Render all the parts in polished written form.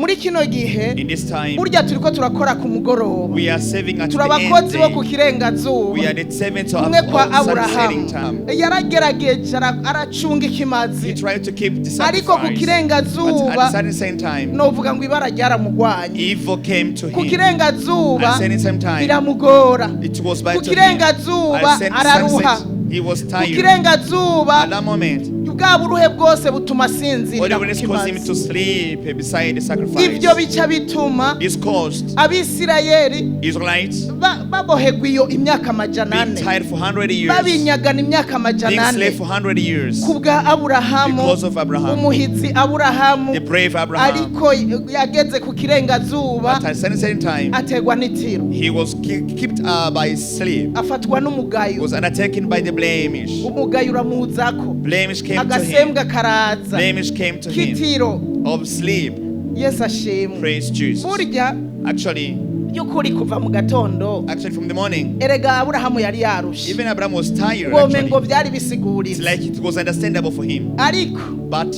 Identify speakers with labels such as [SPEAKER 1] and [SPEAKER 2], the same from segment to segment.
[SPEAKER 1] muri kino gihe
[SPEAKER 2] In this time,
[SPEAKER 1] burya turiko turakora ku mugoroba
[SPEAKER 2] we are saving at the
[SPEAKER 1] turabakozi bo
[SPEAKER 2] end
[SPEAKER 1] ku
[SPEAKER 2] day.
[SPEAKER 1] kirengazuba
[SPEAKER 2] We are the servants of
[SPEAKER 1] umwe kwa
[SPEAKER 2] sun-setting
[SPEAKER 1] Aburahamu
[SPEAKER 2] time.
[SPEAKER 1] yaragerageje aracunga
[SPEAKER 2] He
[SPEAKER 1] ikimazi
[SPEAKER 2] tried to keep the
[SPEAKER 1] ariko ku
[SPEAKER 2] sacrifice. But at
[SPEAKER 1] kirengazuba
[SPEAKER 2] the same time,
[SPEAKER 1] novuga ngo ibara ryaramugwanye
[SPEAKER 2] evil came to
[SPEAKER 1] ku
[SPEAKER 2] him.
[SPEAKER 1] kirengazuba
[SPEAKER 2] At the same time,
[SPEAKER 1] biramugora
[SPEAKER 2] it was by
[SPEAKER 1] ku
[SPEAKER 2] to him.
[SPEAKER 1] kirengazuba
[SPEAKER 2] At the
[SPEAKER 1] araruha
[SPEAKER 2] sunset, he was
[SPEAKER 1] ku
[SPEAKER 2] tired.
[SPEAKER 1] kirengazuba
[SPEAKER 2] At that moment,
[SPEAKER 1] bwa buruhe bwose butuma asinzirira ku
[SPEAKER 2] whatever caused him to
[SPEAKER 1] kimazi
[SPEAKER 2] sleep beside the sacrifice.
[SPEAKER 1] ivyo bica bituma
[SPEAKER 2] This caused
[SPEAKER 1] abisirayeli
[SPEAKER 2] Israelites
[SPEAKER 1] babohegwa iyo imyaka amajana
[SPEAKER 2] being
[SPEAKER 1] ane
[SPEAKER 2] tired for 100 years,
[SPEAKER 1] babinyagana imyaka
[SPEAKER 2] being
[SPEAKER 1] amajana ane
[SPEAKER 2] slave for 100 years.
[SPEAKER 1] ku bwa Aburahamu
[SPEAKER 2] Because of Abraham,
[SPEAKER 1] umuhizi Aburahamu
[SPEAKER 2] the brave Abraham.
[SPEAKER 1] ariko yageze ku kirengazuba
[SPEAKER 2] But at the same time,
[SPEAKER 1] ategwa n'itiro
[SPEAKER 2] he was kept by sleep.
[SPEAKER 1] afatwa
[SPEAKER 2] He
[SPEAKER 1] n'umugayo
[SPEAKER 2] was undertaken by the blemish.
[SPEAKER 1] umugayo uramuzako
[SPEAKER 2] Blemish came to him.
[SPEAKER 1] agasembwa karaza
[SPEAKER 2] Blemish came to him
[SPEAKER 1] kitiro
[SPEAKER 2] of sleep.
[SPEAKER 1] Yesu ashimwe
[SPEAKER 2] Praise Jesus.
[SPEAKER 1] burya
[SPEAKER 2] Actually,
[SPEAKER 1] y'ukuri kuva mu gatondo
[SPEAKER 2] from the morning,
[SPEAKER 1] erega Aburahamu yari yarushe
[SPEAKER 2] even Abraham was tired.
[SPEAKER 1] wome ngo
[SPEAKER 2] Actually,
[SPEAKER 1] byari
[SPEAKER 2] it's
[SPEAKER 1] bisiguritse
[SPEAKER 2] like it was understandable for him,
[SPEAKER 1] ariko
[SPEAKER 2] but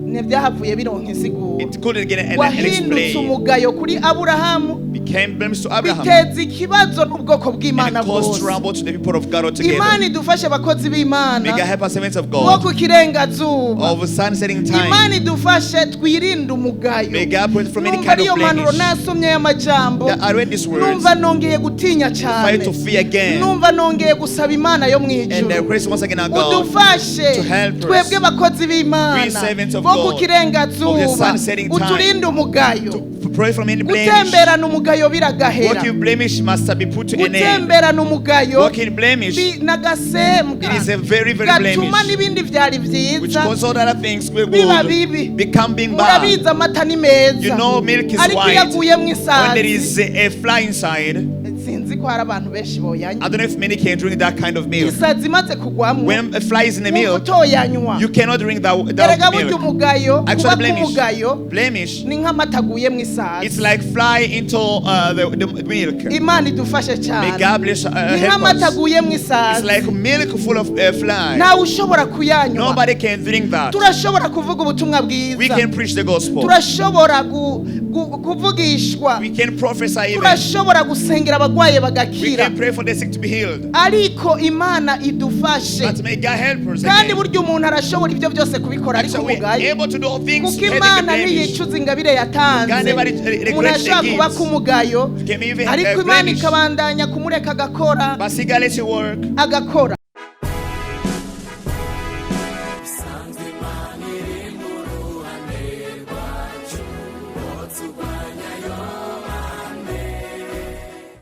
[SPEAKER 1] ntibyahavuye bironka insiguro
[SPEAKER 2] it couldn't get an
[SPEAKER 1] wahindutse
[SPEAKER 2] explain.
[SPEAKER 1] umugayo kuri Aburahamu
[SPEAKER 2] Became blemish to Abraham
[SPEAKER 1] biteza ikibazo n'ubwoko
[SPEAKER 2] and
[SPEAKER 1] bw'Imana
[SPEAKER 2] it caused
[SPEAKER 1] bwose
[SPEAKER 2] trouble to the people of God altogether.
[SPEAKER 1] Imana idufashe abakozi
[SPEAKER 2] May
[SPEAKER 1] b'Imana
[SPEAKER 2] God help us, servants of
[SPEAKER 1] bo
[SPEAKER 2] God,
[SPEAKER 1] ku kirengazuba
[SPEAKER 2] of sun-setting
[SPEAKER 1] Imana
[SPEAKER 2] time.
[SPEAKER 1] idufashe twirinde umugayo
[SPEAKER 2] May God protect from any
[SPEAKER 1] numva
[SPEAKER 2] kind
[SPEAKER 1] ariyo
[SPEAKER 2] of
[SPEAKER 1] mpanuro
[SPEAKER 2] blemish.
[SPEAKER 1] nasomye y'amajambo
[SPEAKER 2] That I read these words,
[SPEAKER 1] numva nongeye gutinya
[SPEAKER 2] try
[SPEAKER 1] cyane
[SPEAKER 2] to fear again,
[SPEAKER 1] numva nongeye gusaba Imana yo mu
[SPEAKER 2] and I
[SPEAKER 1] ijuru
[SPEAKER 2] praise once again our God.
[SPEAKER 1] udufashe
[SPEAKER 2] to help us.
[SPEAKER 1] twebwe bakozi
[SPEAKER 2] We
[SPEAKER 1] b'Imana
[SPEAKER 2] servants of
[SPEAKER 1] bo ku
[SPEAKER 2] God,
[SPEAKER 1] kirengazuba
[SPEAKER 2] of the sun-setting time,
[SPEAKER 1] uturinde umugayo
[SPEAKER 2] to pray from any blemish.
[SPEAKER 1] gutemberana umugayo biragahera
[SPEAKER 2] Working blemish must be put to an end.
[SPEAKER 1] gutemberana umugayo
[SPEAKER 2] Working blemish,
[SPEAKER 1] nagasembwa
[SPEAKER 2] it is a very, very
[SPEAKER 1] gatuma
[SPEAKER 2] blemish,
[SPEAKER 1] n'ibindi vyari
[SPEAKER 2] which
[SPEAKER 1] vyiza
[SPEAKER 2] causes all other things will
[SPEAKER 1] biba
[SPEAKER 2] good,
[SPEAKER 1] bibi
[SPEAKER 2] become being bad.
[SPEAKER 1] murabizi amata ni meza
[SPEAKER 2] You know milk is
[SPEAKER 1] ariko iyo
[SPEAKER 2] white.
[SPEAKER 1] aguyemwo
[SPEAKER 2] When there is
[SPEAKER 1] isazi
[SPEAKER 2] a fly inside,
[SPEAKER 1] sinzi ko hari abantu benshi boyanywa
[SPEAKER 2] I don't know if many can drink that kind of milk.
[SPEAKER 1] isazi imaze kugwamwo
[SPEAKER 2] When a fly is in the milk,
[SPEAKER 1] utoyanywa
[SPEAKER 2] you cannot drink that
[SPEAKER 1] erega burya
[SPEAKER 2] milk.
[SPEAKER 1] umugayo kuba
[SPEAKER 2] Actually, blemish,
[SPEAKER 1] k'umugayo
[SPEAKER 2] blemish,
[SPEAKER 1] ni nk'amata aguyemwo
[SPEAKER 2] it's
[SPEAKER 1] isazi
[SPEAKER 2] like fly into the milk.
[SPEAKER 1] Imana idufashe
[SPEAKER 2] May
[SPEAKER 1] cyane
[SPEAKER 2] God bless
[SPEAKER 1] ni
[SPEAKER 2] help
[SPEAKER 1] nk'amata
[SPEAKER 2] us.
[SPEAKER 1] aguyemwo
[SPEAKER 2] It's
[SPEAKER 1] isazi
[SPEAKER 2] like milk full of fly.
[SPEAKER 1] ntawe ushobora kuyanywa
[SPEAKER 2] Nobody can drink that.
[SPEAKER 1] turashobora kuvuga ubutumwa
[SPEAKER 2] We
[SPEAKER 1] bwiza
[SPEAKER 2] can preach the gospel.
[SPEAKER 1] turashobora kuvugishwa
[SPEAKER 2] We can prophesy even.
[SPEAKER 1] turashobora gusengera abagwaye
[SPEAKER 2] We
[SPEAKER 1] bagakira
[SPEAKER 2] can pray for the sick to be healed.
[SPEAKER 1] ariko Imana idufashe
[SPEAKER 2] But may God help us
[SPEAKER 1] kandi
[SPEAKER 2] again.
[SPEAKER 1] burya umuntu arashobora ibyo byose kubikora ariko
[SPEAKER 2] So we are
[SPEAKER 1] umugayo
[SPEAKER 2] able to do all things
[SPEAKER 1] kuko
[SPEAKER 2] heading the
[SPEAKER 1] Imana
[SPEAKER 2] blemish.
[SPEAKER 1] ntiyicuza ingabire
[SPEAKER 2] God
[SPEAKER 1] yatanze
[SPEAKER 2] never
[SPEAKER 1] umuntu
[SPEAKER 2] regrets the
[SPEAKER 1] ashobora kuba
[SPEAKER 2] gifts.
[SPEAKER 1] k'umugayo
[SPEAKER 2] Can even
[SPEAKER 1] ariko Imana
[SPEAKER 2] blemish.
[SPEAKER 1] ikabandanya kumureka agakora
[SPEAKER 2] But see God lets you work.
[SPEAKER 1] agakora
[SPEAKER 3] Sanze maniri mu ruhande rwacu, wotsuba